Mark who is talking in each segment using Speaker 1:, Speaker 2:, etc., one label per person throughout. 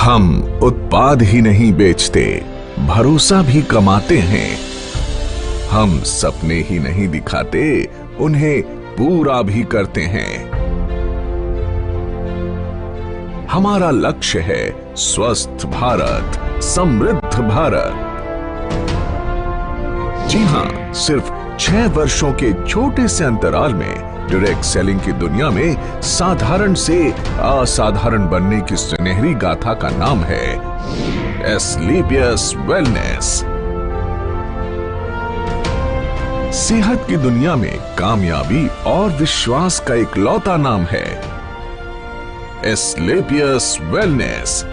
Speaker 1: हम उत्पाद ही नहीं बेचते, भरोसा भी कमाते हैं। हम सपने ही नहीं दिखाते, उन्हें पूरा भी करते हैं। हमारा लक्ष्य है स्वस्थ भारत, समृद्ध भारत। जी हां, सिर्फ 6 वर्षों के छोटे से अंतराल में डायरेक्ट सेलिंग की दुनिया में साधारण से असाधारण बनने की सुनहरी गाथा का नाम है एस्क्लेपियस वेलनेस। सेहत की दुनिया में कामयाबी और विश्वास का इकलौता नाम है एस्क्लेपियस वेलनेस।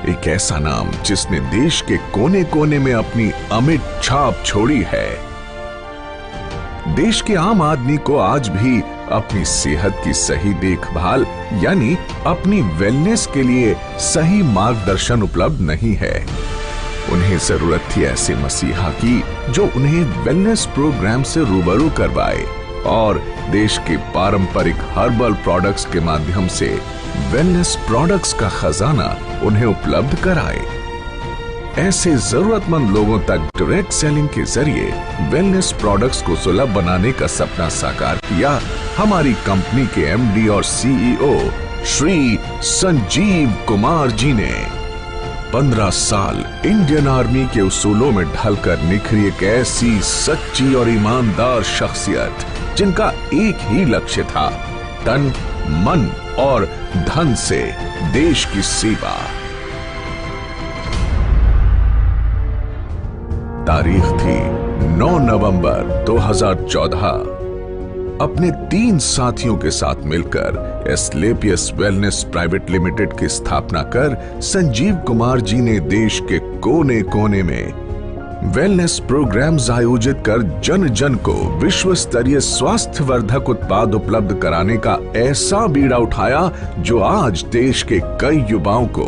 Speaker 1: एक ऐसा नाम जिसने देश के कोने कोने में अपनी अमिट छाप छोड़ी है। देश के आम आदमी को आज भी अपनी सेहत की सही देखभाल यानी अपनी वेलनेस के लिए सही मार्गदर्शन उपलब्ध नहीं है। उन्हें जरूरत थी ऐसे मसीहा की जो उन्हें वेलनेस प्रोग्राम से रूबरू करवाए और देश के पारंपरिक हर्बल प्रोडक्ट्स के माध्यम से वेलनेस प्रोडक्ट्स का खजाना उन्हें उपलब्ध कराए। ऐसे जरूरतमंद लोगों तक डायरेक्ट सेलिंग के जरिए वेलनेस प्रोडक्ट्स को सुलभ बनाने का सपना साकार किया हमारी कंपनी के एमडी और सीईओ श्री संजीव कुमार जी ने। 15 साल इंडियन आर्मी के उसूलों में ढलकर निखरी एक ऐसी सच्ची और ईमानदार शख्सियत जिनका एक ही लक्ष्य था, तन, मन और धन से देश की सेवा। तारीख थी 9 नवंबर 2014। अपने 3 साथियों के साथ मिलकर एस्क्लेपियस वेलनेस प्राइवेट लिमिटेड की स्थापना कर संजीव कुमार जी ने देश के कोने कोने में वेलनेस प्रोग्राम्स आयोजित कर जन जन को विश्व स्तरीय स्वास्थ्य वर्धक उत्पाद उपलब्ध कराने का ऐसा बीड़ा उठाया जो आज देश के कई युवाओं को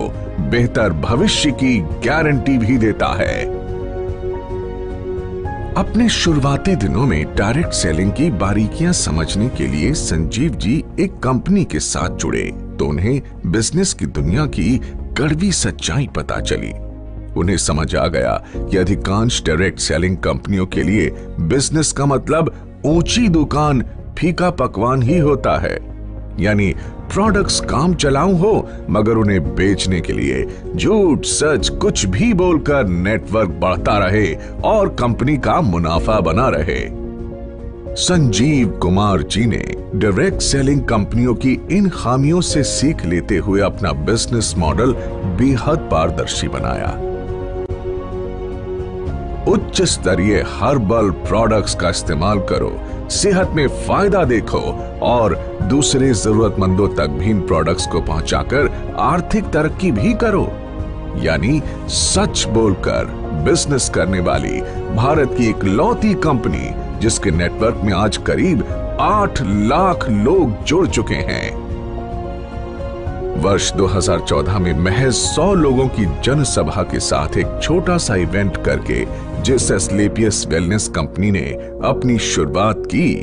Speaker 1: बेहतर भविष्य की गारंटी भी देता है। अपने शुरुआती दिनों में डायरेक्ट सेलिंग की बारीकियां समझने के लिए संजीव जी एक कंपनी के साथ जुड़े तो उन्हें बिजनेस की दुनिया की कड़वी सच्चाई पता चली। उन्हें समझ आ गया कि अधिकांश डायरेक्ट सेलिंग कंपनियों के लिए बिजनेस का मतलब ऊंची दुकान, फीका पकवान ही होता है, यानी प्रोडक्ट्स काम चलाऊ हो मगर उन्हें बेचने के लिए झूठ सच कुछ भी बोलकर नेटवर्क बढ़ता रहे और कंपनी का मुनाफा बना रहे। संजीव कुमार जी ने डायरेक्ट सेलिंग कंपनियों की इन खामियों से सीख लेते हुए अपना बिजनेस मॉडल बेहद पारदर्शी बनाया। उच्च स्तरीय हर्बल प्रोडक्ट्स का इस्तेमाल करो, सेहत में फायदा देखो और दूसरे जरूरतमंदों तक भी इन प्रोडक्ट्स को पहुंचाकर आर्थिक तरक्की भी करो। यानी सच बोलकर बिजनेस करने वाली भारत की इकलौती कंपनी जिसके नेटवर्क में आज करीब 8 लाख लोग जुड़ चुके हैं। वर्ष 2014 में महज 100 लोगों की जनसभा के साथ एक छोटा सा इवेंट करके जिस एस्क्लेपियस वेलनेस कंपनी ने अपनी शुरुआत की,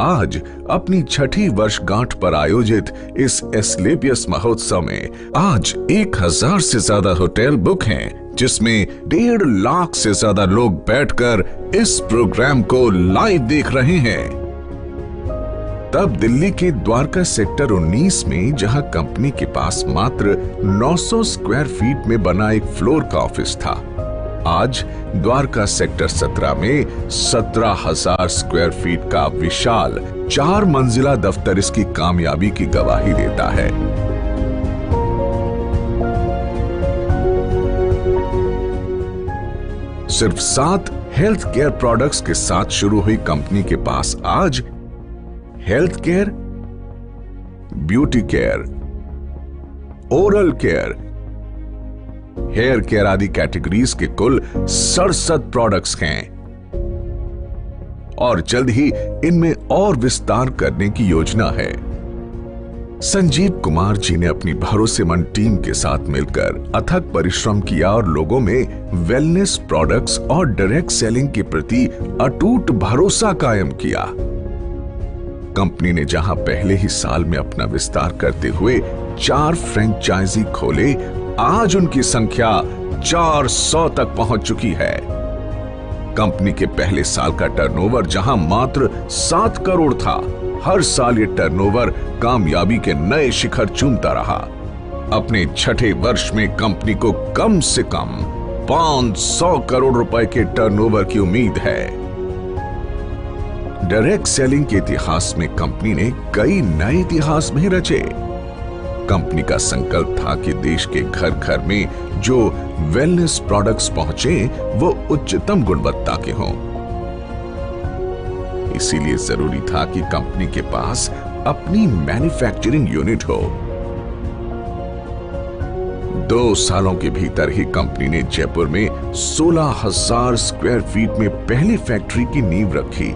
Speaker 1: आज अपनी 6ठी वर्षगांठ पर आयोजित इस एस्क्लेपियस महोत्सव में आज 1000 से ज्यादा होटल बुक हैं, जिसमें 1.5 लाख से ज्यादा लोग बैठकर इस प्रोग्राम को लाइव देख रहे हैं। तब दिल्ली के द्वारका सेक्टर 19 में जहां कंपनी के पास मात्र 900 स्क्वायर फीट में बना एक फ्लोर का ऑफिस था, आज द्वारका सेक्टर 17 में 17,000 स्क्वायर फीट का विशाल 4 मंजिला दफ्तर इसकी कामयाबी की गवाही देता है। सिर्फ 7 हेल्थ केयर प्रोडक्ट्स के साथ शुरू हुई कंपनी के पास आज health care, beauty care, oral care, hair care आदि कैटेगरीज के कुल 67 प्रोडक्ट्स हैं और जल्द ही इनमें और विस्तार करने की योजना है। संजीव कुमार जी ने अपनी भरोसेमंद टीम के साथ मिलकर अथक परिश्रम किया और लोगों में वेलनेस प्रोडक्ट्स और डायरेक्ट सेलिंग के प्रति अटूट भरोसा कायम किया। कंपनी ने जहां पहले ही साल में अपना विस्तार करते हुए 4 फ्रेंचाइजी खोले, आज उनकी संख्या 400 तक पहुंच चुकी है। कंपनी के पहले साल का टर्नओवर जहां मात्र 7 करोड़ था, हर साल ये टर्नओवर कामयाबी के नए शिखर चूमता रहा। अपने छठे वर्ष में कंपनी को कम से कम 500 करोड़ रुपए के टर्नओवर की उम्मीद है। डायरेक्ट सेलिंग के इतिहास में कंपनी ने कई नए इतिहास भी रचे। कंपनी का संकल्प था कि देश के घर घर में जो वेलनेस प्रोडक्ट्स पहुंचे वो उच्चतम गुणवत्ता के हों। इसीलिए जरूरी था कि कंपनी के पास अपनी मैन्युफैक्चरिंग यूनिट हो। 2 सालों के भीतर ही कंपनी ने जयपुर में 16,000 स्क्वायर फीट में पहली फैक्ट्री की नींव रखी।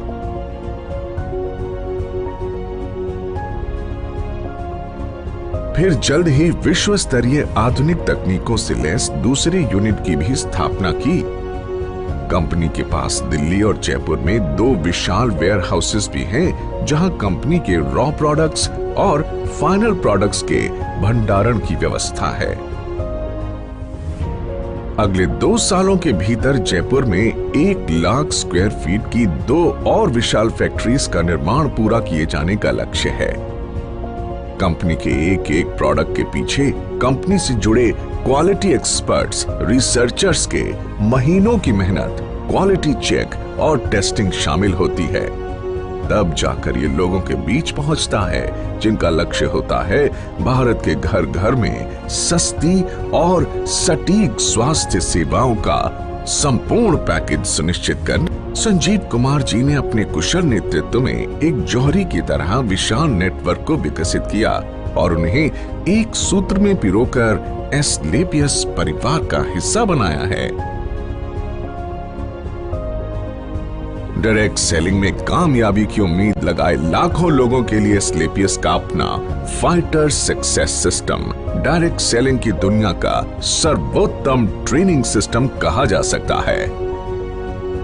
Speaker 1: फिर जल्द ही विश्व स्तरीय आधुनिक तकनीकों से लैस दूसरे यूनिट की भी स्थापना की। कंपनी के पास दिल्ली और जयपुर में 2 विशाल वेयर हाउसेस भी हैं, जहां कंपनी के रॉ प्रोडक्ट्स और फाइनल प्रोडक्ट्स के भंडारण की व्यवस्था है। अगले 2 सालों के भीतर जयपुर में 1 लाख स्क्वायर फीट की 2 और विशाल फैक्ट्रीज का निर्माण पूरा किए जाने का लक्ष्य है। कंपनी के एक प्रोडक्ट के पीछे कंपनी से जुड़े क्वालिटी एक्सपर्ट्स, रिसर्चर्स के महीनों की मेहनत, क्वालिटी चेक और टेस्टिंग शामिल होती है। तब जाकर ये लोगों के बीच पहुंचता है, जिनका लक्ष्य होता है भारत के घर घर में सस्ती और सटीक स्वास्थ्य सेवाओं का संपूर्ण पैकेज सुनिश्चित करना। संजीव कुमार जी ने अपने कुशल नेतृत्व में एक जौहरी की तरह विशाल नेटवर्क को विकसित किया और उन्हें एक सूत्र में पिरोकर एस्क्लेपियस परिवार का हिस्सा बनाया है। डायरेक्ट सेलिंग में कामयाबी की उम्मीद लगाए लाखों लोगों के लिए एस्क्लेपियस का अपना fighter success system direct selling की दुनिया का सर्वोत्तम ट्रेनिंग सिस्टम कहा जा सकता है।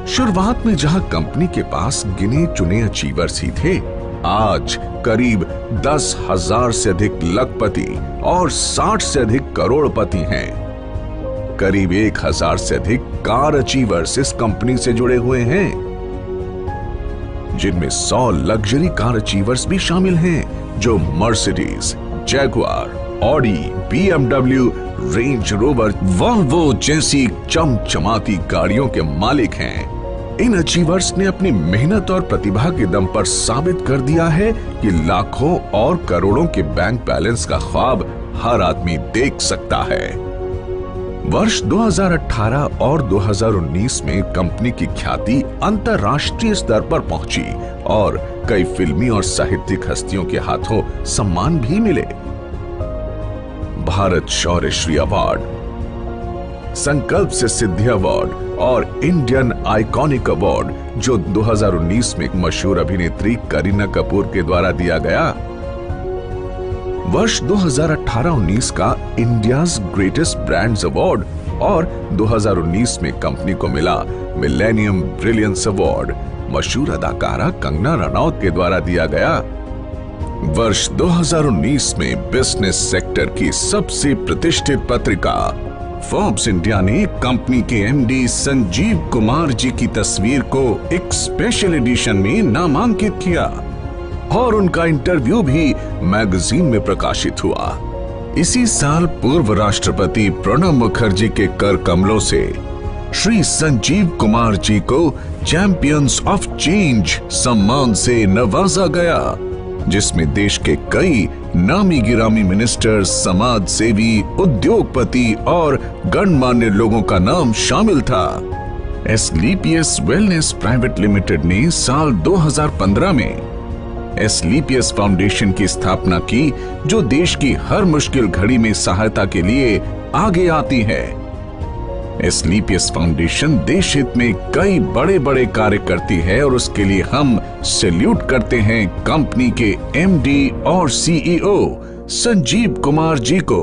Speaker 1: शुरुआत में जहां कंपनी के पास गिने चुने अचीवर्स ही थे, आज करीब 10,000 से अधिक लखपति और 60 से अधिक करोड़पति हैं। करीब 1,000 से अधिक कार अचीवर्स इस कंपनी से जुड़े हुए हैं, जिनमें 100 लग्जरी कार अचीवर्स भी शामिल हैं, जो Mercedes, Jaguar, Audi, BMW, range rover, Volvo जैसी चमचमाती गाड़ियों के मालिक हैं। इन अचीवर्स ने अपनी मेहनत और प्रतिभा के दम पर साबित कर दिया है कि लाखों और करोड़ों के बैंक बैलेंस का ख्वाब हर आदमी देख सकता है। वर्ष 2018 और 2019 में कंपनी की ख्याति अंतर्राष्ट्रीय स्तर पर पहुंची और कई फिल्मी और साहित्यिक हस्तियों के हाथों सम्मान भी मिले। भारत शौर्यश्री अवार्ड, संकल्प से सिद्धि अवार्ड और इंडियन आइकॉनिक अवार्ड, जो 2019 में एक मशहूर अभिनेत्री करीना कपूर के द्वारा दिया गया। वर्ष 2018-19 का इंडियाज ग्रेटेस्ट ब्रांड्स अवार्ड और 2019 में कंपनी को मिला मिलेनियम ब्रिलियंस अवार्ड मशहूर अदाकारा कंगना रनौत के द्वारा दिया गया। वर्ष 2019 में बिजनेस सेक्टर की सबसे प्रतिष्ठित पत्रिका फोर्ब्स इंडिया ने कंपनी के एमडी संजीव कुमार जी की तस्वीर को एक स्पेशल एडिशन में नामांकित किया और उनका इंटरव्यू भी मैगजीन में प्रकाशित हुआ। इसी साल पूर्व राष्ट्रपति प्रणब मुखर्जी के कर कमलों से श्री संजीव कुमार जी को चैंपियंस ऑफ चेंज सम्मान से नवाजा गया, जिसमें देश के कई नामी गिरामी मिनिस्टर्स, समाज सेवी, उद्योगपति और गणमान्य लोगों का नाम शामिल था। एस्क्लेपियस वेलनेस प्राइवेट लिमिटेड ने साल 2015 में एस्क्लेपियस फाउंडेशन की स्थापना की, जो देश की हर मुश्किल घड़ी में सहायता के लिए आगे आती है। एस्क्लेपियस फाउंडेशन देश हित में कई बड़े बड़े कार्य करती है और उसके लिए हम सैल्यूट करते हैं कंपनी के एमडी और सीईओ संजीव कुमार जी को,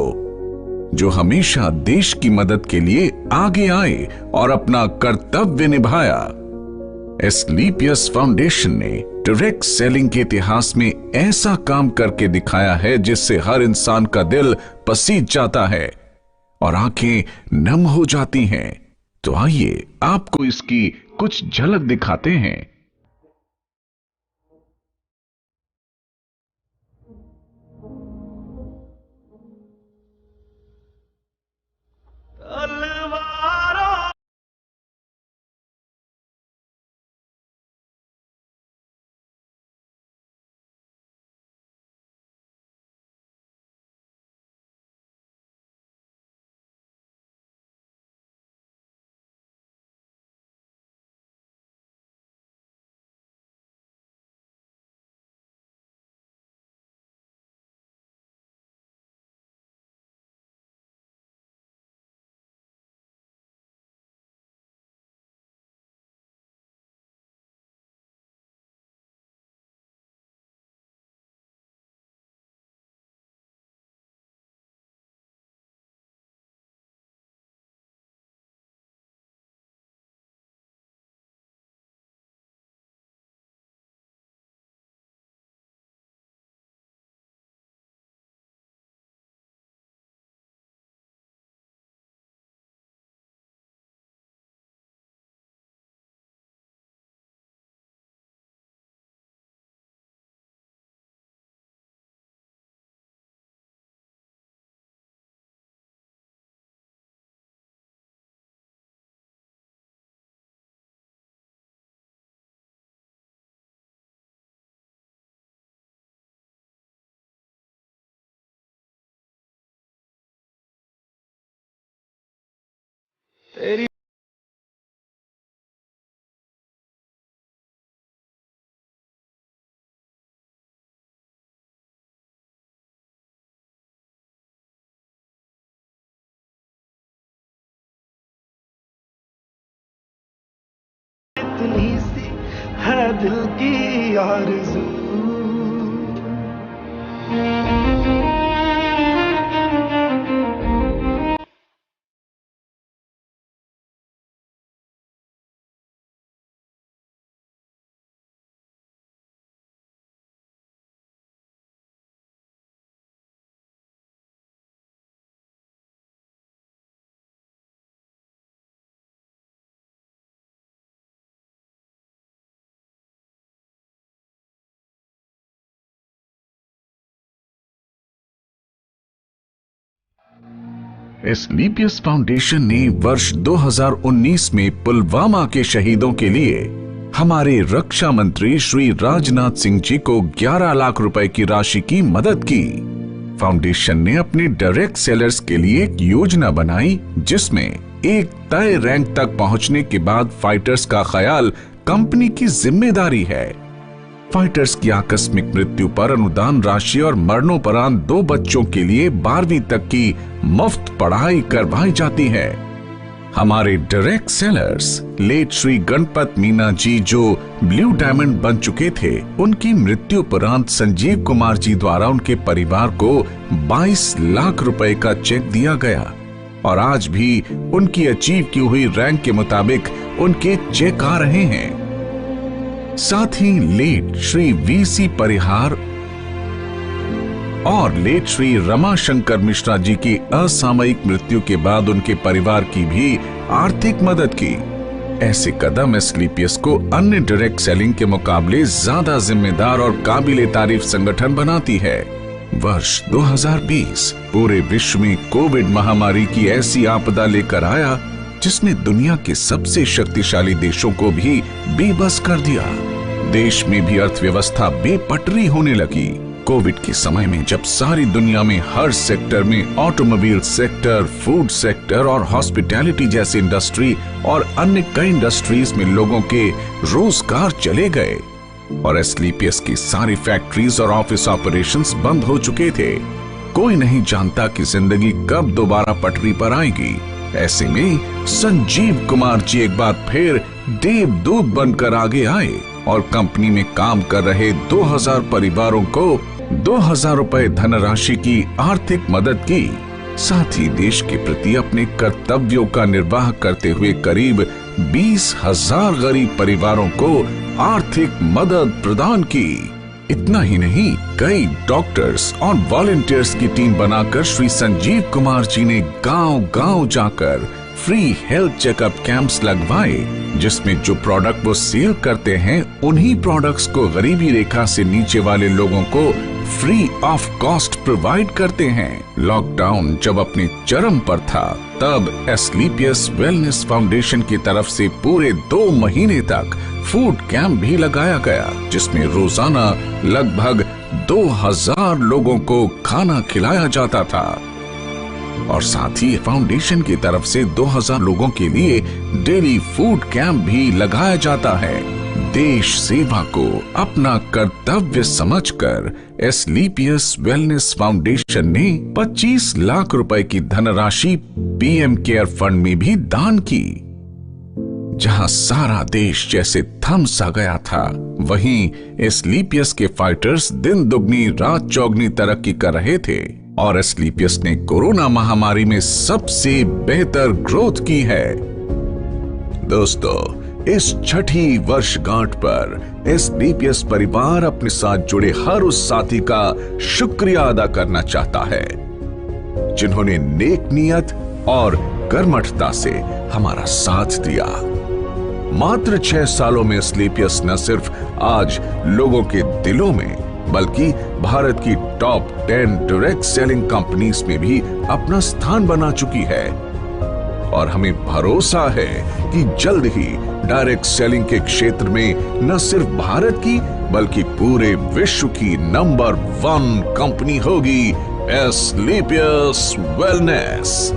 Speaker 1: जो हमेशा देश की मदद के लिए आगे आए और अपना कर्तव्य निभाया। एस्क्लेपियस फाउंडेशन ने डायरेक्ट सेलिंग के इतिहास में ऐसा काम करके दिखाया है जिससे हर इंसान का दिल पसीज जाता है और आंखें नम हो जाती हैं। तो आइए आपको इसकी कुछ झलक दिखाते हैं।
Speaker 2: तेरी इतनी सी है दिल की आरज़ू।
Speaker 1: एस्क्लेपियस फाउंडेशन ने वर्ष 2019 में पुलवामा के शहीदों के लिए हमारे रक्षा मंत्री श्री राजनाथ सिंह जी को 11 लाख रुपए की राशि की मदद की। फाउंडेशन ने अपने डायरेक्ट सेलर्स के लिए एक योजना बनाई जिसमें एक तय रैंक तक पहुंचने के बाद फाइटर्स का ख्याल कंपनी की जिम्मेदारी है। फाइटर्स की आकस्मिक मृत्यु पर अनुदान राशि और मरणोपरांत 2 बच्चों के लिए 12वीं तक की मुफ्त पढ़ाई करवाई जाती है। हमारे direct sellers late Shri Ganpat Meena ji जो ब्लू डायमंड बन चुके थे, उनकी मृत्यु उपरांत संजीव कुमार जी द्वारा उनके परिवार को 22 लाख रुपए का चेक दिया गया और आज भी उनकी अचीव की हुई रैंक के मुताबिक उनके चेक आ रहे हैं। साथ ही लेट श्री वीसी परिहार और लेट श्री रमाशंकर मिश्रा जी की असामयिक मृत्यु के बाद उनके परिवार की भी आर्थिक मदद की। ऐसे कदम एस्क्लेपियस को अन्य डायरेक्ट सेलिंग के मुकाबले ज्यादा जिम्मेदार और काबिले तारीफ संगठन बनाती है। वर्ष 2020 पूरे विश्व में कोविड महामारी की ऐसी आपदा लेकर आया जिसने दुनिया के सबसे शक्तिशाली देशों को भी बेबस कर दिया। देश में भी अर्थव्यवस्था बेपटरी होने लगी। कोविड के समय में जब सारी दुनिया में हर सेक्टर में ऑटोमोबाइल सेक्टर, फूड सेक्टर और हॉस्पिटैलिटी जैसे इंडस्ट्री और अन्य कई इंडस्ट्रीज में लोगों के रोजगार चले गए और एस्क्लेपियस की सारी फैक्ट्रीज और ऑफिस ऑपरेशंस बंद हो चुके थे, कोई नहीं जानता कि जिंदगी कब दोबारा पटरी पर आएगी। ऐसे में संजीव कुमार जी एक बार फिर देवदूत बनकर आगे आए और कंपनी में काम कर रहे 2000 परिवारों को 2000 रुपए धनराशि की आर्थिक मदद की। साथ ही देश के प्रति अपने कर्तव्यों का निर्वाह करते हुए करीब 20,000 गरीब परिवारों को आर्थिक मदद प्रदान की। इतना ही नहीं, कई डॉक्टर्स और वॉलंटियर्स की टीम बनाकर श्री संजीव कुमार जी ने गांव-गांव जाकर फ्री हेल्थ चेकअप कैंप्स लगवाए, जिसमें जो प्रोडक्ट वो सेल करते हैं उन्हीं प्रोडक्ट्स को गरीबी रेखा से नीचे वाले लोगों को फ्री ऑफ कॉस्ट प्रोवाइड करते हैं। लॉकडाउन जब अपने चरम पर था, तब एस्क्लेपियस वेलनेस फाउंडेशन की तरफ से पूरे 2 महीने तक फूड कैंप भी लगाया गया, जिसमें रोजाना लगभग 2000 लोगों को खाना खिलाया जाता था। और साथ ही फाउंडेशन की तरफ से 2000 लोगों के लिए डेली फूड कैंप भी लगाया जाता है। देश सेवा को अपना कर्तव्य समझकर एस्क्लेपियस वेलनेस फाउंडेशन ने 25 लाख रुपए की धनराशि पीएम केयर फंड में भी दान की। जहां सारा देश जैसे थम सा गया था, वहीं एस्क्लेपियस के फाइटर्स दिन दुगनी रात चौगनी तरक्की कर रहे थे और एस्क्लेपियस ने कोरोना महामारी में सबसे बेहतर ग्रोथ की है। दोस्तों, इस छठी वर्षगांठ पर एस्क्लेपियस परिवार अपने साथ जुड़े हर उस साथी का शुक्रिया अदा करना चाहता है, जिन्होंने नेक नियत और कर्मठता से हमारा साथ दिया। मात्र 6 सालों में एस्क्लेपियस न सिर्फ आज लोगों के दिलों में, बल्कि भारत की टॉप 10 डायरेक्ट सेलिंग कंपनीज में भी अपना स्थान बना चुकी है। और हमें भरोसा है कि जल्द ही डायरेक्ट सेलिंग के क्षेत्र में न सिर्फ भारत की, बल्कि पूरे विश्व की नंबर 1 कंपनी होगी एस्क्लेपियस वेलनेस।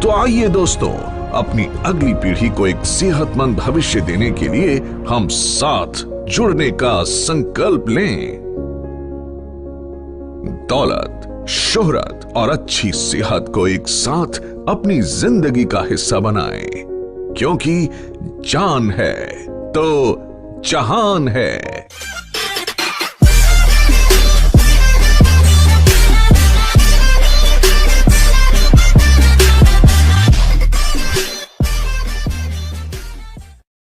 Speaker 1: तो आइए दोस्तों, अपनी अगली पीढ़ी को एक सेहतमंद भविष्य देने के लिए हम साथ जुड़ने का संकल्प लें। दौलत, शोहरत और अच्छी सेहत को एक साथ अपनी जिंदगी का हिस्सा बनाएं, क्योंकि जान है तो जहान है।